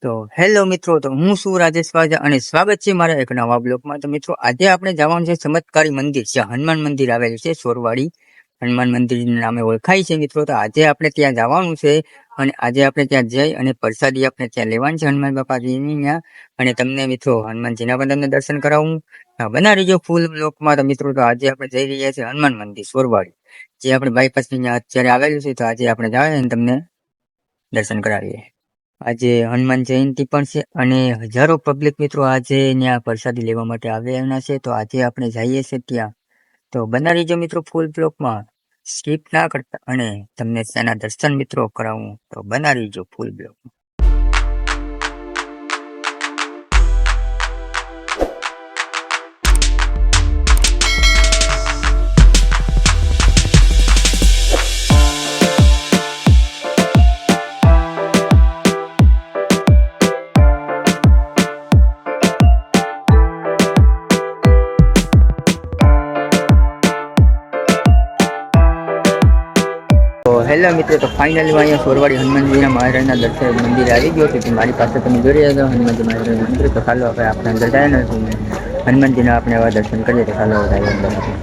તો હેલો મિત્રો, તો હું છું રાજેશ વાજા અને સ્વાગત છે મારા એક નવા બ્લોગમાં. તો મિત્રો, આજે આપણે જવાનું છે ચમત્કારી મંદિર, જ્યાં હનુમાન મંદિર આવેલું છે. સોરવાડી હનુમાન મંદિર નામે ઓળખાય છે મિત્રો. તો આજે આપણે ત્યાં જવાનું છે અને આજે આપણે ત્યાં જઈ અને પ્રસાદી આપણે ત્યાં લેવાની છે હનુમાન બાપાજીની ત્યાં. અને તમને મિત્રો હનુમાનજીના પણ તમને દર્શન કરાવું. બના રહીજો ફૂલ બ્લોકમાં. તો મિત્રો, તો આજે આપણે જઈ રહ્યા છીએ હનુમાન મંદિર સોરવાડી, જે આપણે બાયપાસની ત્યાં અત્યારે આવેલું છે. તો આજે આપણે જાય અને તમને દર્શન કરાવીએ. આજે હનુમાન જયંતિ પણ છે અને હજારો પબ્લિક મિત્રો આજે ત્યાં પ્રસાદી લેવા માટે આવેલા છે. તો આજે આપણે જઈએ છીએ ત્યાં. તો બના રહીજો મિત્રો ફૂલ બ્લોકમાં, સ્કીપ ના કરતા, અને તમને તેના દર્શન મિત્રો કરાવું. તો બના રહીજો ફૂલ બ્લોકમાં. હેલો મિત્રો, તો ફાઇનલી અહીંયા સોરવાડી હનુમાનજીના મહારાજના દર્શન મંદિર આવી ગયો છે. મારી પાસે તમે જોઈ રહ્યા છો હનુમાનજી મહારાજનું મંદિર. તો ચાલો હવે આપણે અંદર જાય ને હનુમાનજીના આપણે એવા દર્શન કરીએ. તો ચાલો અંદર.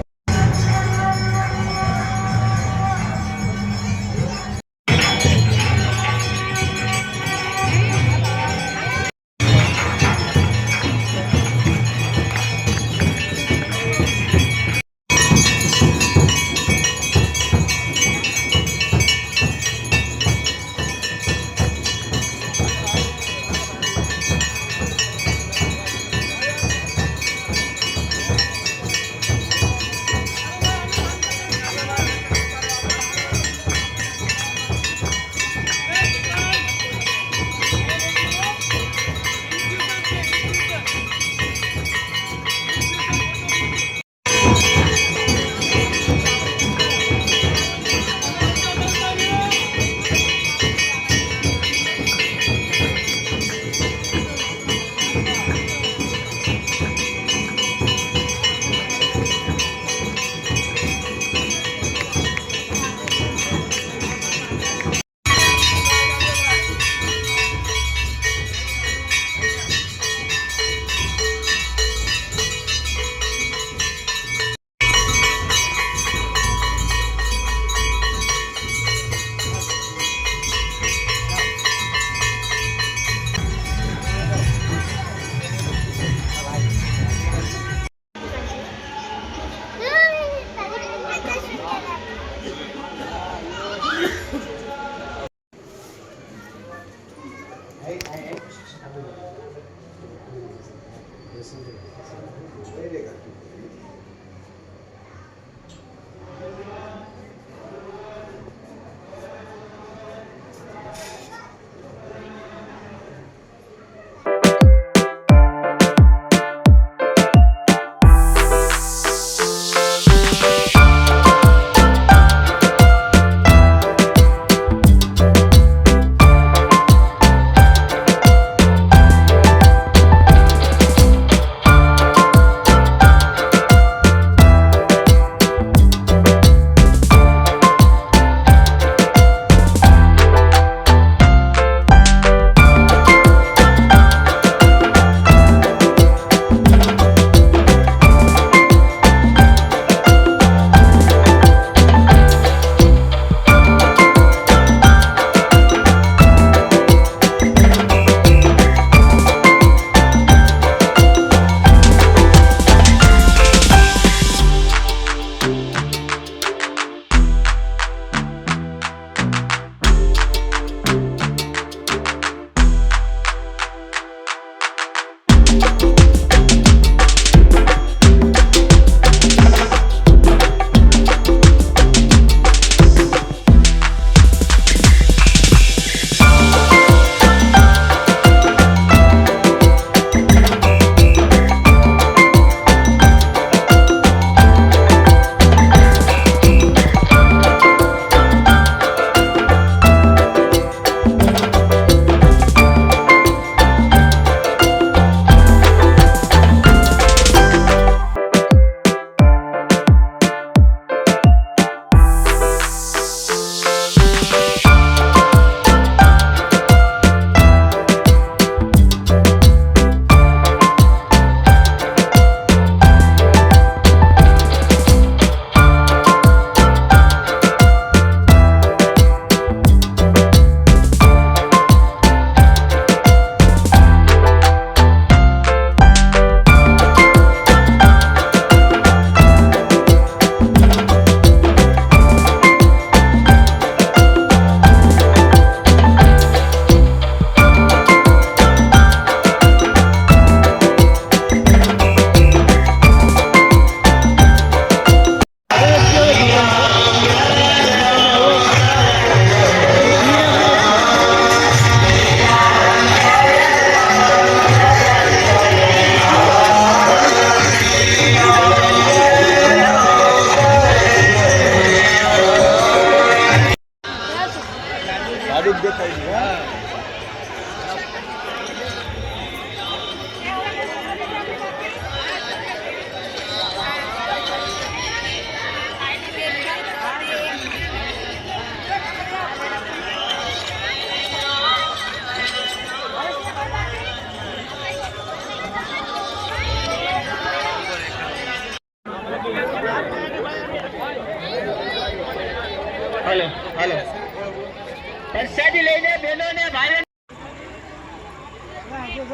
જે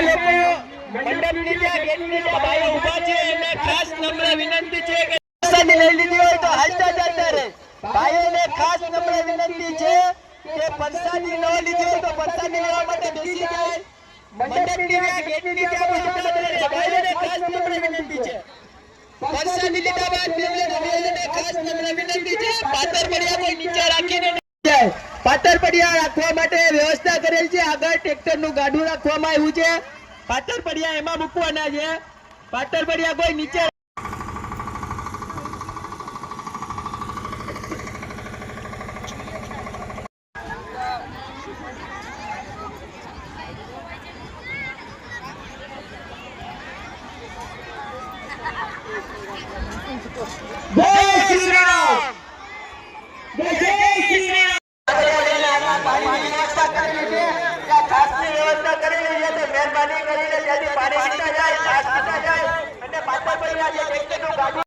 લોકો મંડપની ત્યાં ગેટની ત્યાં ભાઈઓ ઊભા છે એને ખાસ નમ્ર વિનંતી છે કે પ્રસાદી લઈ લીધી હોય તો હાલતા જતા રહે. ભાઈઓને ખાસ નમ્ર વિનંતી છે કે પ્રસાદી ન લીધી હોય તો પ્રસાદી લેવા માટે બેસી જાય. મંડપની ત્યાં ગેટની ત્યાં હાલતા જતા રહે. ભાઈઓને ખાસ નમ્ર વિનંતી છે. પ્રસાદી લીધા બાદ ભાઈઓને ખાસ નમ્ર વિનંતી છે પાતર પડ્યા કોઈ નીચે રાખીને પાતર પડિયા રાખવા માટે વ્યવસ્થા કરેલ છે. આગળ ટ્રેક્ટર નું ગાડું રાખવામાં આવ્યું છે. પાતર પડિયા એમાં મૂકવાના છે. પાતર પડિયા કોઈ નીચે જય શ્રી રામ જય શ્રી રામ. પાણીની વ્યવસ્થા કરેલી છે. ત્યાં છાશની વ્યવસ્થા કરેલી છે. તો મહેરબાની કરીને ત્યાંથી પાણી પીતા જાય, છાશ પીતા જાય અને પાછા પડી જાય. ટ્રેક્ટરનું ગાડું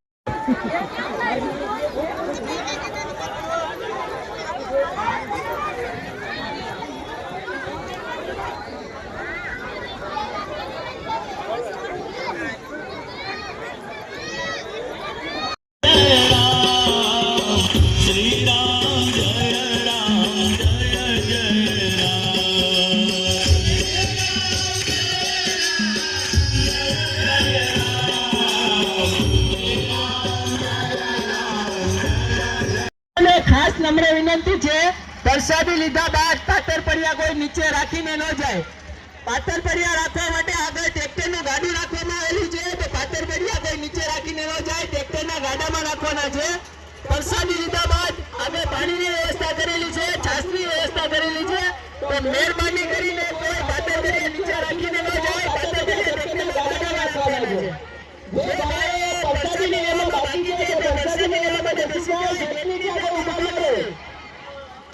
ખાસ નમ્ર વિનંતી છે પ્રસાદી લીધા બાદ પાતર પડિયા કોઈ નીચે રાખીને ન જાય. પાતર પડિયા રાખવા માટે આગળ ટ્રેક્ટરનું ગાડું રાખવામાં આવેલું છે. તો પાતર પડિયા કોઈ નીચે રાખીને ન જાય, ટ્રેક્ટરના ગાડામાં રાખવાના છે. પ્રસાદી લીધા બાદ આગળ પાણીની વ્યવસ્થા કરેલી છે, છાશની વ્યવસ્થા કરેલી છે. તો મહેરબાની કરીને કોઈ પાતર પડિયા નીચે રાખીને ન જાય. પાતર પડિયા ટ્રેક્ટરના ગાડામાં રાખવાના છે. જે ભાઈઓ પ્રસાદી લેવામાં બાકી છે તે પ્રસાદી લેવા માટે બેસી જાય. જેની ત્યાં ઊભા રહે.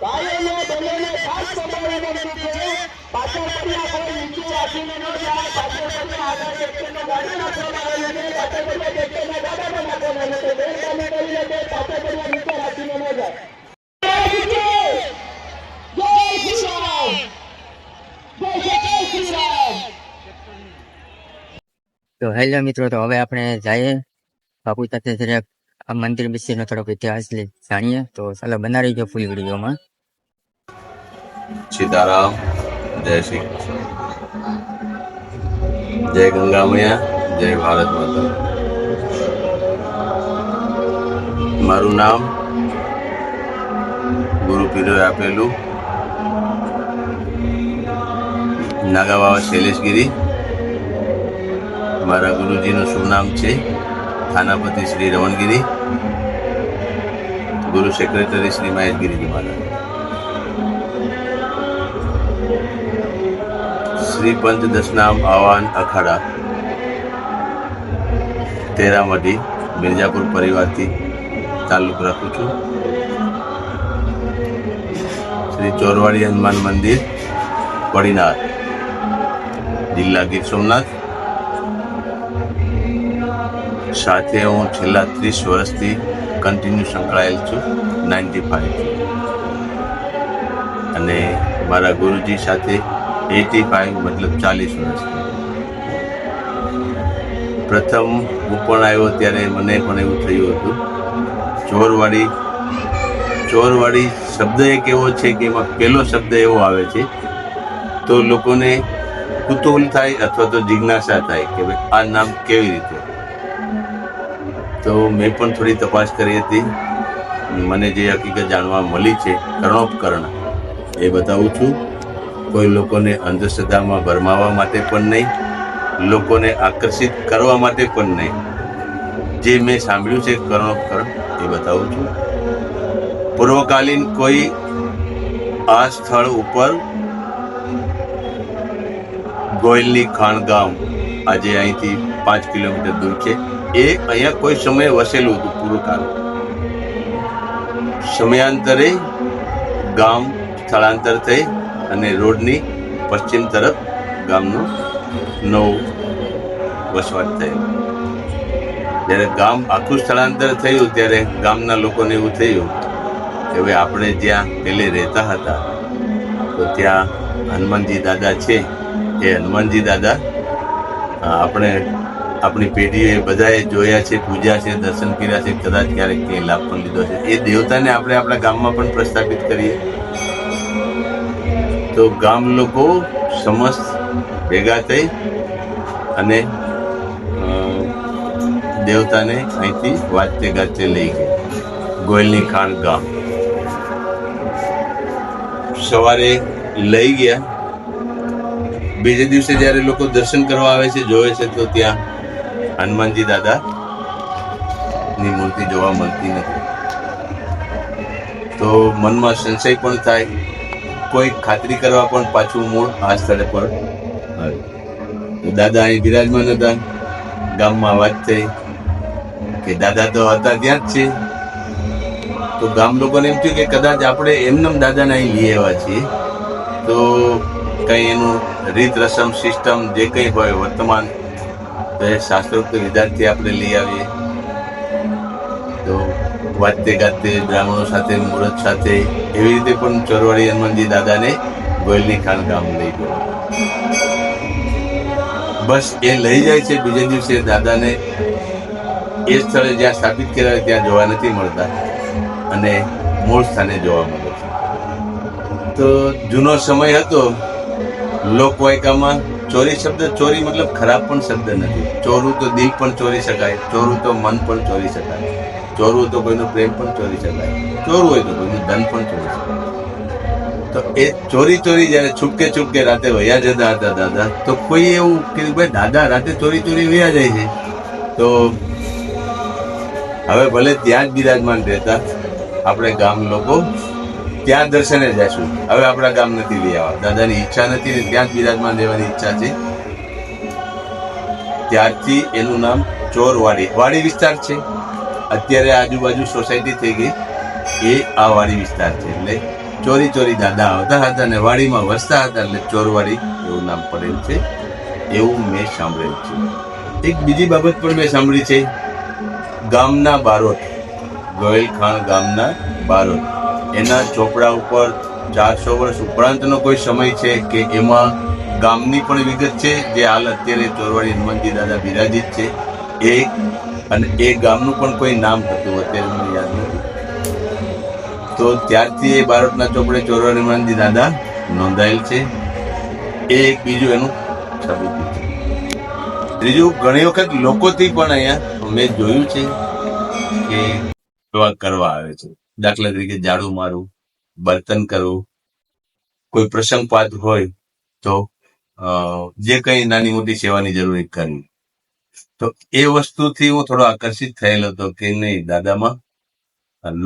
ભાઈઓને બહેનોને ખાસ નમ્ર વિનંતી છે પાછળ પડિયા કોઈ નીચે રાખીને ન જાય. પાછળ પડિયા આગળ ટ્રેક્ટરના ગાડા નાખવામાં આવેલા છે. પાછળ પડિયા ટ્રેક્ટરના ગાડામાં નાખવામાં આવેલા છે. મહેરબાની કરીને તે પાછળ પડિયા નીચે રાખીને ન જાય. જય શ્રી રામ જય શ્રી રામ. તો હેલો મિત્રો, તો હવે આપણે જઈએ બાપુ સાથે જરાક આ મંદિર વિશેનો થોડોક ઇતિહાસ જાણીએ. તો ચાલો બનાવી રહીજો ફૂલ વિડીયોમાં. સીતારામ, જય શ્રી કૃષ્ણ, જય ગંગા મૈયા, જય ભારત માતા. મારું નામ ગુરુ પીરોએ આપેલું નાગાબાવા શૈલેષગીરી. મારા ગુરુજીનું શુભ નામ છે થાનાપતિ શ્રી રમણગીરી, ગુરુ સેક્રેટરી શ્રી મહેશગીરીજી મહારાજ. શ્રી પંચદશનામ આહવાન અખાડા તેરામઢી મિર્જાપુર પરિવારથી તાલુક રાખું છું. શ્રી ચોરવાડી હનુમાન મંદિર પડીનાર, જિલ્લા ગીર સોમનાથ. સાથે હું છેલ્લા 30 વર્ષથી કન્ટિન્યુ સંકળાયેલ છું, 95 અને મારા ગુરુજી સાથે 85 મતલબ 40 વર્ષથી. પ્રથમ હું પણ આવ્યો ત્યારે મને પણ એવું થયું હતું. ચોરવાડી શબ્દ એક એવો છે કે એમાં પહેલો શબ્દ એવો આવે છે તો લોકોને કુતૂહલ થાય અથવા તો જિજ્ઞાસા થાય કે ભાઈ આ નામ કેવી રીતે. તો મેં પણ થોડી તપાસ કરી હતી. મને જે હકીકત જાણવા મળી છે કર્ણોપકર્ણ એ બતાવું છું. કોઈ લોકોને અંધશ્રદ્ધામાં ભરમાવવા માટે પણ નહીં, લોકોને આકર્ષિત કરવા માટે પણ નહીં. જે મેં સાંભળ્યું છે કર્ણોપકર્ણ એ બતાવું છું. પૂર્વકાલીન કોઈ આ સ્થળ ઉપર ગોયલની ખાણ ગામ, આજે અહીંથી 5 કિલોમીટર દૂર છે, એ અહીંયા કોઈ સમયે વસેલું હતું પૂર્વકાળ. સમયાંતરે ગામ સ્થળાંતર થઈ અને રોડની પશ્ચિમ તરફ ગામનો નવો વસવાટ થયો. જ્યારે ગામ આખું સ્થળાંતર થયું ત્યારે ગામના લોકોને એવું થયું કે હવે આપણે જ્યાં પહેલે રહેતા હતા તો ત્યાં હનુમાનજી દાદા છે એ હનુમાનજી દાદા આપણે આપણી પેઢીએ બધાએ જોયા છે, પૂજ્યા છે, દર્શન કર્યા છે, કદાચ ક્યારેક ક્યાંય લાભ પણ લીધો છે. એ દેવતાને આપણે આપણા ગામમાં પણ પ્રસ્થાપિત કરીએ તો ગામ લોકો સમસ્ત ભેગા થઈ અને દેવતાને અહીંથી વાજતે ગાજતે લઈ ગયા. ગોયલની ખાણ ગામ સવારે લઈ ગયા. બીજે દિવસે જયારે લોકો દર્શન કરવા આવે છે, જોવે છે તો ત્યાં હનુમાનજી દાદા ની મૂર્તિ જોવા મળતી નથી. તો મનમાં સંશય પણ થાય, કોઈ ખાતરી કરવા પણ પાછું મૂળ આ સ્થળે પર આવે. તો દાદા અહીં બિરાજમાન હતા. ગામમાં વાત થઈ કે દાદા તો હતા ત્યાં જ છે. તો ગામ લોકોને એમ થયું કે કદાચ આપણે એમને દાદાને અહીં લઈ આવ્યા છીએ તો કઈ એનું રીત રસમ સિસ્ટમ જે કંઈ હોય વર્તમાન તો એ શાસ્ત્રોક્ત વિધાનથી આપણે લઈ આવીએ. તો વાજતે ગાજતે બ્રાહ્મણો સાથે મુહૂર્ત સાથે એવી રીતે પણ ચોરવાડી હનુમાનજી દાદાને ગોયલની ખાણ ગામ લઈ ગયો. બસ એ લઈ જાય છે. બીજે દિવસે દાદાને એ સ્થળે જ્યાં સ્થાપિત કર્યા ત્યાં જોવા નથી મળતા અને મૂળ સ્થાને જોવા મળે છે. તો જૂનો સમય હતો. લોકવાયકામાં ચોરી શબ્દ, ચોરી મતલબ ખરાબ પણ શબ્દ નથી. ચોરું તો દિલ પણ ચોરી શકાય, ચોરું તો મન પણ ચોરી શકાય, ચોરવું તો કોઈનો પ્રેમ પણ ચોરી શકાય, ચોરવું હોય તો કોઈનું ધન પણ ચોરી શકાય. તો એ ચોરી જયારે છૂપકે છૂપકે રાતે વયા જતા હતા દાદા, તો કોઈ એવું કીધું ભાઈ દાદા રાતે ચોરી વયા જાય છે તો હવે ભલે ત્યાં જ બિરાજમાન રહેતા, આપણે ગામ લોકો ત્યાં દર્શને જઈશું. હવે આપણા ગામ નથી લઈ આવવા. દાદાની ઈચ્છા નથી ને ત્યાં જ બિરાજમાન રહેવાની ઈચ્છા છે. ત્યારથી એનું નામ ચોરવાડી, વાડી વિસ્તાર છે. અત્યારે આજુબાજુ સોસાયટી થઈ ગઈ, એ આ વાડી વિસ્તાર છે. એટલે ચોરી દાદા આવતા હતા અને વાડીમાં વસતા હતા એટલે ચોરવાડી એવું નામ પડેલ છે, એવું મેં સાંભળેલ છે. એક બીજી બાબત પણ મેં સાંભળી છે. ગામના બારોટ, ગોયલ ખાણ ગામના બારોટ, એના ચોપડા ઉપર 400 વર્ષ ઉપરાંતનો કોઈ સમય છે કે એમાં ગામની પણ વિગત છે, જે હાલ અત્યારે ચોરવાડી હનુમાનજી દાદા બિરાજિત છે એ, અને એ ગામનું પણ કોઈ નામ હતું, અત્યારે મને યાદ નથી. તો ત્યારથી એ બારોટના ચોપડે ચોરવાડી હનુમાનજી દાદા નોંધાયેલ છે. એ એક બીજું એનું સાબિત છે. ત્રીજું, ઘણી વખત લોકોથી પણ અહીંયા મેં જોયું છે કે સેવા કરવા આવે છે. દાખલા તરીકે ઝાડુ મારવું, બર્તન કરવું, કોઈ પ્રસંગપાત હોય તો જે કંઈ નાની મોટી સેવાની જરૂર કરવી. તો એ વસ્તુથી હું થોડો આકર્ષિત થયેલો હતો કે નહીં, દાદામાં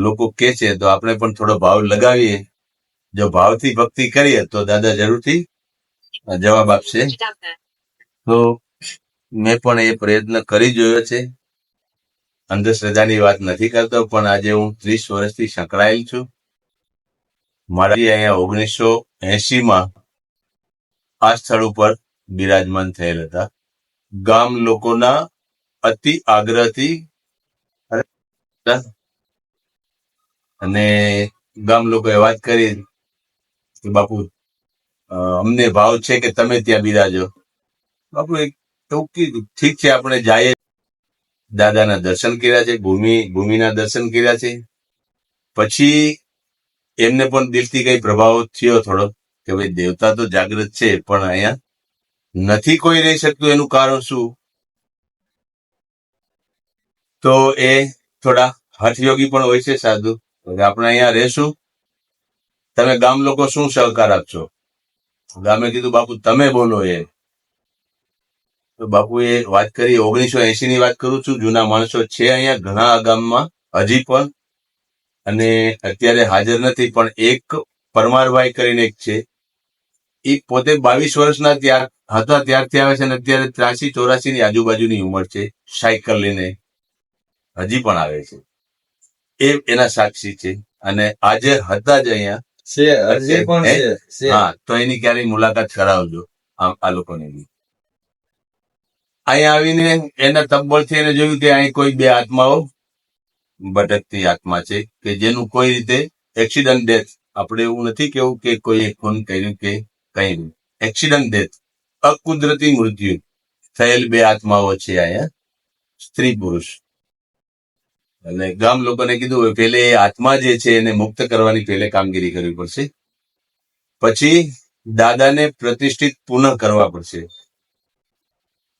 લોકો કે છે તો આપણે પણ થોડો ભાવ લગાવીએ. જો ભાવથી ભક્તિ કરીએ તો દાદા જરૂરથી જવાબ આપશે. તો મેં પણ એ પ્રયત્ન કરી જોયો છે. અંધશ્રદ્ધાની વાત નથી કરતો, પણ આજે હું 30 વર્ષથી સંકળાયેલ છું. મારા અહીંયા 1980માં આ સ્થળ ઉપર બિરાજમાન થયેલ હતા. ગામ લોકોના અતિ આગ્રહથી અને ગામ લોકોએ વાત કરી કે બાપુ અમને ભાવ છે કે તમે ત્યાં બિરાજો. બાપુ એવું કીધું, ઠીક છે આપણે જઈએ. દાદાના દર્શન કર્યા છે, ભૂમિના દર્શન કર્યા છે. પછી એમને પણ દિલથી કઈ પ્રભાવ થયો થોડો કે ભાઈ દેવતા તો જાગૃત છે પણ અહીંયા નથી કોઈ રહી શકતું, એનું કારણ શું? તો એ થોડા હઠયોગી પણ હોય છે સાધુ. આપણે અહીંયા રહેશું, તમે ગામ લોકો શું સહકાર આપશો? ગામે કીધું બાપુ તમે બોલો. એ તો બાપુએ વાત કરી. 1980 ની વાત કરું છું. જૂના માણસો છે અહીંયા ઘણા આ ગામમાં હજી પણ, અને અત્યારે હાજર નથી, પણ એક પરમારભાઈ કરીને એક છે, એ પોતે 22 વર્ષના હતા ત્યારથી આવે છે અને અત્યારે 83-84 ની આજુબાજુની ઉંમર છે. સાયકલ લઈને હજી પણ આવે છે. એ એના સાક્ષી છે. અને આજે હતા જ અહીંયા છે. હા, તો એની ક્યારેય મુલાકાત કરાવજો આ લોકોની. અહીંયા આવીને એના તબબળથી એને જોયું કે અહીં કોઈ બે આત્માઓ ભટકતી આત્મા છે કે જેનું કોઈ રીતે એક્સિડન્ટ ડેથ, આપણે એવું નથી કેવું કે કોઈ ખૂન કર્યું કે કઈ એક્સિડન્ટ ડેથ, અકુદરતી મૃત્યુ થયેલ 2 આત્માઓ છે અહીંયા, સ્ત્રી પુરુષ. અને ગામ લોકોને કીધું હોય પેલે એ આત્મા જે છે એને મુક્ત કરવાની પેલે કામગીરી કરવી પડશે, પછી દાદાને પ્રતિષ્ઠિત પુનઃ કરવા પડશે.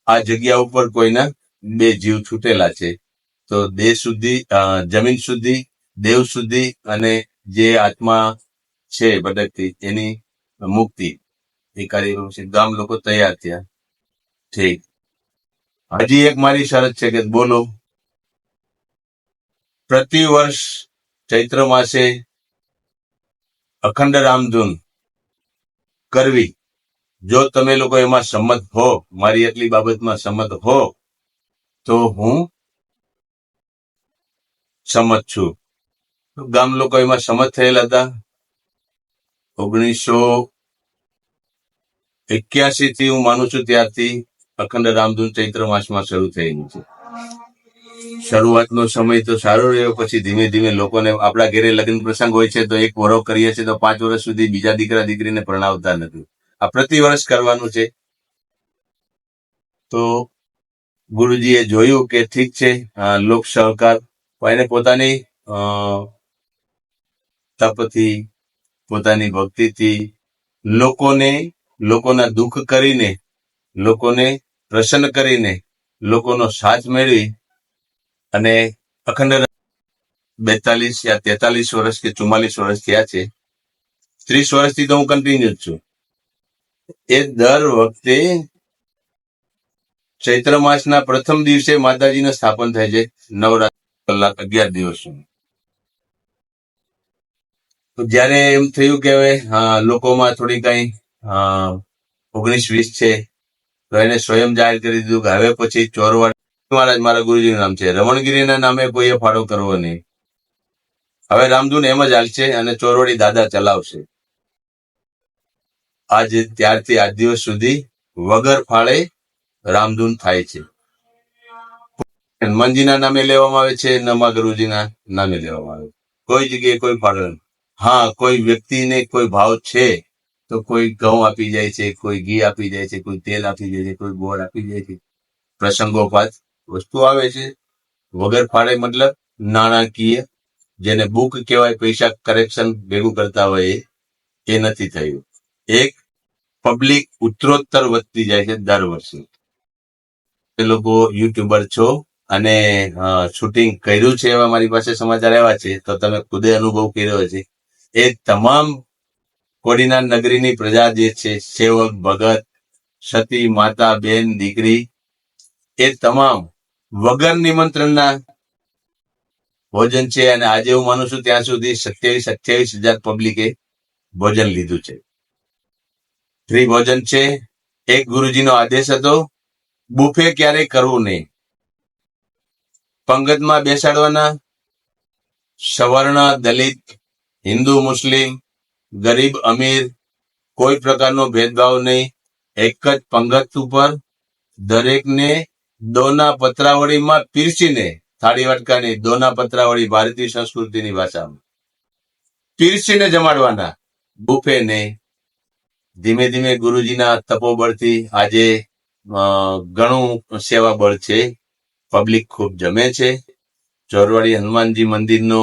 આ જગ્યા ઉપર કોઈના 2 જીવ છૂટેલા છે, તો દેહ શુદ્ધિ, જમીન શુદ્ધિ, દેવ શુદ્ધિ અને જે આત્મા છે ભટકતી એની મુક્તિ એ કાર્ય છે. ગામ લોકો તૈયાર થયા. ઠીક, હજી એક મારી શરત છે કે બોલો, પ્રતિ વર્ષ ચૈત્ર માસે અખંડ રામધૂન કરવી. જો તમે લોકો એમાં સંમત હો, મારી એટલી બાબતમાં સંમત હો, તો હું સંમત છું. ગામ લોકો એમાં સંમત થયેલા હતા. 1981 થી હું માનું છું ત્યારથી અખંડ રામધૂન ચૈત્ર માસમાં શરૂ થયેલું છે. શરૂઆતનો સમય તો સારો રહ્યો, પછી ધીમે ધીમે લોકોને, આપણા ઘરે લગ્ન પ્રસંગ હોય છે તો 1 વરસ કરીએ છીએ તો 5 વર્ષ સુધી બીજા દીકરા દીકરીને પરણાવતા નથી. આ પ્રતિ વર્ષ કરવાનું છે. તો ગુરુજીએ જોયું કે ઠીક છે, લોક સહકાર, એને પોતાની તપથી, પોતાની ભક્તિથી લોકોના દુઃખ કરીને, લોકોને પ્રસન્ન કરીને, લોકોનો સાથ મેળવી અને અખંડ 42 યા 43 વર્ષ કે 44 વર્ષ થયા છે. 30 વર્ષથી તો હું કન્ટિન્યુ જ છું. એ દર વખતે ચૈત્ર માસના પ્રથમ દિવસે માતાજીનું સ્થાપન થાય છે, નવરાત્રિ કલાક 11 દિવસ સુધી. તો જયારે એમ થયું કે હવે લોકોમાં થોડી કઈ 19-20 છે, તો એને સ્વયં જાહેર કરી દીધું કે હવે પછી ચોરવાડી મહારાજ, મારા ગુરુજીનું નામ છે, રમણગીરીના નામે કોઈએ ફાળો કરવો નહીં. હવે રામધૂન એમ જ હાલશે અને ચોરવાડી દાદા ચલાવશે. ત્યારથી આજ દિવસ સુધી વગર ફાળે રામધૂન થાય છે. હનુમાનજીના નામે લેવામાં આવે છે, નમા ગુરુજીના નામે લેવામાં આવે છે. કોઈ જગ્યાએ કોઈ ફાળો નથી. હા, કોઈ વ્યક્તિને કોઈ ભાવ છે તો કોઈ ઘઉં આપી જાય છે, કોઈ ઘી આપી જાય છે, કોઈ તેલ આપી જાય છે, કોઈ ગોળ આપી જાય છે. પ્રસંગોપાત વસ્તુ આવે છે. વગર ફાળે મતલબ નાણાકીય, જેને બુક કહેવાય, પૈસા કરેક્શન ભેગું કરતા હોય એ નથી થયું. એક પબ્લિક ઉત્તરોત્તર વધતી જાય છે દર વર્ષે. એ લોકો યુટ્યુબર છો અને શૂટિંગ કર્યું છે એવા મારી પાસે સમાચાર આવ્યા છે, તો તમે ખુદે અનુભવ કર્યો છે. એ તમામ કોડીનાર નગરીની પ્રજા જે છે, સેવક, ભગત, સતી, માતા, બેન, દીકરી, એ તમામ વગર નિમંત્રણના ભોજન છે. અને આજે હું માનું છું ત્યાં સુધી 27-28 હજાર પબ્લિકે ભોજન લીધું છે. ફ્રી ભોજન છે. એક ગુરુજીનો આદેશ હતો, બુફે ક્યારેય કરવું નહીં. પંગતમાં બેસાડવાના, સવર્ણ, દલિત, હિન્દુ, મુસ્લિમ, ગરીબ, અમીર, કોઈ પ્રકારનો ભેદભાવ નહીં. એક જ પંગત ઉપર દરેકને દોના પત્રાવળીમાં પીરસીને, થાળી વાટકાની દોના પત્રાવળી, ભારતીય સંસ્કૃતિની ભાષામાં પીરસીને જમાડવાના, બુફે નહીં. ધીમે ધીમે ગુરુજીના તપોબળથી આજે ઘણું સેવા બળ છે. પબ્લિક ખૂબ જમે છે. ચોરવાડી હનુમાનજી મંદિરનો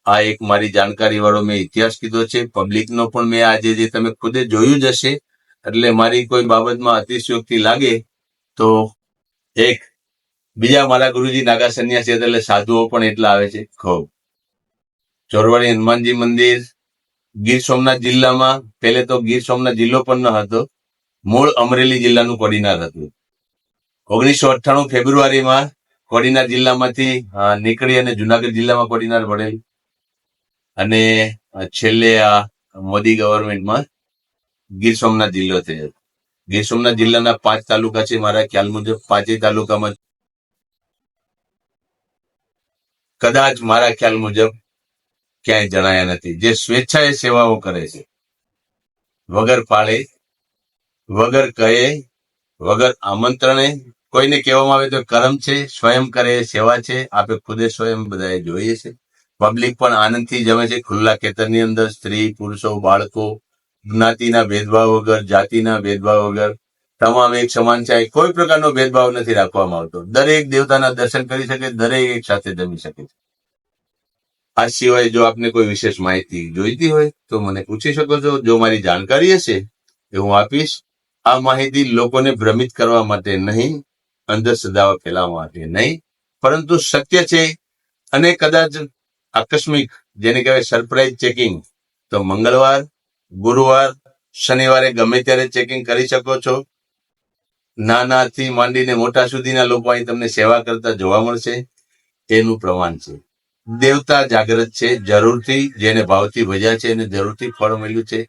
આ એક મારી જાણકારી વાળો મેં ઇતિહાસ કીધો છે. પબ્લિકનો પણ મેં આજે જે તમે ખુદે જોયું જ હશે. એટલે મારી કોઈ બાબતમાં અતિશયોક્તિ લાગે તો, એક બીજા મારા ગુરુજી નાગા સંન્યાસી હતા, એટલે સાધુઓ પણ એટલા આવે છે. ખૂબ ચોરવાડી હનુમાનજી મંદિર ગીર સોમનાથ જિલ્લામાં, પહેલે તો ગીર સોમનાથ જિલ્લો પણ ન હતો, મૂળ અમરેલી જિલ્લાનું કોડીનાર હતું. 1998 ફેબ્રુઆરીમાં કોડીનાર જિલ્લામાંથી નીકળી અને જુનાગઢ જિલ્લામાં કોડીનાર પડેલ. અને છેલ્લે આ મોદી ગવર્મેન્ટમાં ગીર સોમનાથ જિલ્લો થયો. ગીર સોમનાથ જિલ્લાના 5 તાલુકા છે મારા ખ્યાલ મુજબ. 5 તાલુકામાં કદાચ મારા ખ્યાલ મુજબ ક્યાંય જણાયા નથી. જે સ્વેચ્છાએ સેવાઓ કરે છે, વગર ફાળે, વગર કહે, વગર આમંત્રણે. કોઈને કહેવામાં આવે તો કરમ છે, સ્વયં કરે સેવા છે. આપણે ખુદે સ્વયં બધાએ જોઈએ છે. પબ્લિક પણ આનંદથી જમે છે, ખુલ્લા ખેતરની અંદર. સ્ત્રી, પુરુષો, બાળકો, જ્ઞાતિના ભેદભાવ વગર, જાતિના ભેદભાવ વગર તમામ એક સમાન છે. કોઈ પ્રકારનો ભેદભાવ નથી રાખવામાં આવતો. દરેક દેવતાના દર્શન કરી શકે, દરેક એક સાથે જમી શકે છે. આ સિવાય જો આપને કોઈ વિશેષ માહિતી જોઈતી હોય તો મને પૂછી શકો છો. જો મારી જાણકારી હશે એ હું આપીશ. આ માહિતી લોકોને ભ્રમિત કરવા માટે નહીં, અંધશ્રદ્ધાઓ ફેલાવવા માટે નહીં, પરંતુ સત્ય છે. અને કદાચ આકસ્મિક, જેને કહેવાય સરપ્રાઇઝ ચેકિંગ, તો મંગળવાર, ગુરુવાર, શનિવારે ગમે ત્યારે ચેકિંગ કરી શકો છો. નાનાથી માંડીને મોટા સુધીના લોકો અહીં તમને સેવા કરતા જોવા મળશે. એનું પ્રમાણ છે. દેવતા જાગૃત છે. જરૂરથી જેને ભાવથી ભજ્યા છે એને જરૂરથી ફળ મળ્યું છે.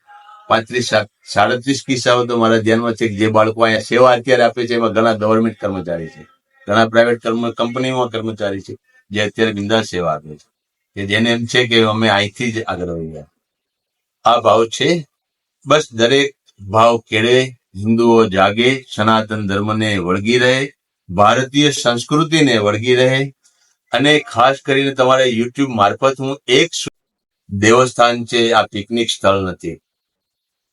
35-37 કિસ્સાઓ તો મારા ધ્યાનમાં છે કે જે બાળકો અહીંયા સેવા અત્યારે આપે છે એમાં ઘણા ગવર્મેન્ટ કર્મચારી છે, ઘણા પ્રાઇવેટ કંપનીમાં કર્મચારી છે જે અત્યારે બિંદાસ સેવા આપે છે, કે જેને એમ છે કે અમે અહીંથી જ આગળ વધી ગયા. આ ભાવ છે. બસ દરેક ભાવ કેળવે, હિન્દુઓ જાગે, સનાતન ધર્મને વળગી રહે, ભારતીય સંસ્કૃતિને વળગી રહે. અને ખાસ કરીને તમારે યુટ્યુબ મારફત હું દેવસ્થાન છે, આ પિકનિક સ્થળ નથી.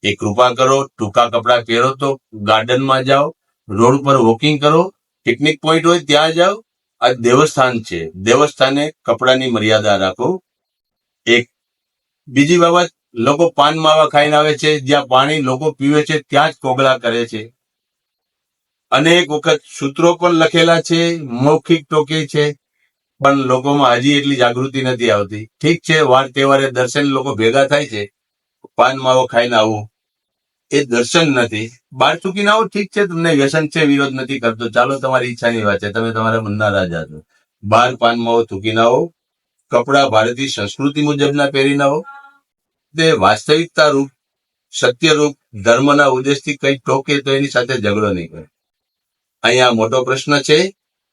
એ કૃપા કરો, ટૂંકા કપડા પહેરો તો ગાર્ડનમાં જાઓ, રોડ પર વોકિંગ કરો, પિકનિક પોઈન્ટ હોય ત્યાં જાઓ. આ દેવસ્થાન છે. દેવસ્થાને કપડાની મર્યાદા રાખો. એક બીજી બાબત, લોકો પાન માવા ખાઈને આવે છે, જ્યાં પાણી લોકો પીવે છે ત્યાં જ કોગળા કરે છે. અનેક વખત સૂત્રો પણ લખેલા છે, મૌખિક ટોકે છે, પણ લોકોમાં હજી એટલી જાગૃતિ નથી આવતી. ઠીક છે, વાર તહેવારે દર્શન લોકો ભેગા થાય છે, પાન માવો ખાઈને આવું એ દર્શન નથી. બહાર ચૂકીને આવો, ઠીક છે, તમને વ્યસન છે, વિરોધ નથી કરતો, ચાલો તમારી ઈચ્છાની વાત છે, તમે તમારા મનના રાજા છો. બહાર પાન માવો થૂકીને આવો, કપડા ભારતીય સંસ્કૃતિ મુજબના પહેરીને આવો. તે વાસ્તવિકતા રૂપ, સત્ય રૂપ, ધર્મના ઉદ્દેશથી કંઈ ટોકે તો એની સાથે ઝઘડો નહીં કરે. અહીંયા મોટો પ્રશ્ન છે.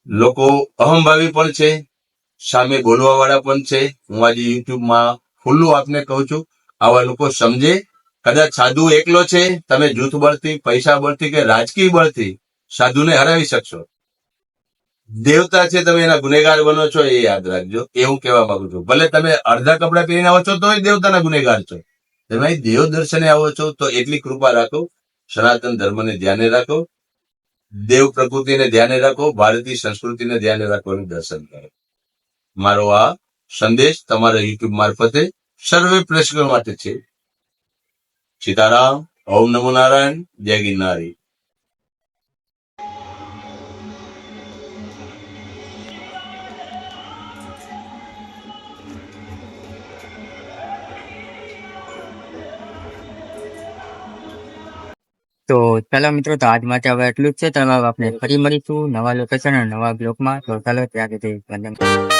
લોકો અહંભાવી પણ છે, સામે બોલવા વાળા પણ છે. હું આજે યુટ્યુબમાં ખુલ્લું આપને કહું છું, આવા લોકો સમજે. કદાચ સાધુ એકલો છે, તમે જૂથ બળથી, પૈસા બળથી કે રાજકીય બળથી સાધુને હરાવી શકશો. દેવતા છે, તમે એના ગુનેગાર બનો છો, એ યાદ રાખજો. એ હું કહેવા માંગુ છું. ભલે તમે અડધા કપડા પહેરીને આવો છો તોય દેવતાના ગુનેગાર છો. તમે અહીં દેવ દર્શને આવો છો તો એટલી કૃપા રાખો, સનાતન ધર્મને ધ્યાને રાખો, દેવ પ્રકૃતિને ધ્યાને રાખો, ભારતીય સંસ્કૃતિને ધ્યાને રાખવાનું દર્શન કરો. મારો આ સંદેશ તમારા યુટ્યુબ મારફતે સર્વે પ્રેક્ષકો માટે છે. સીતારામ. ઓમ નમો નારાયણ. જય ગિરનારી. તો ચાલો મિત્રો, તો આજ માટે હવે એટલું જ છે. તો આપણે ફરી મળીશું નવા લોકેશન અને નવા બ્લોગમાં. તો ચાલો ત્યાં સુધી.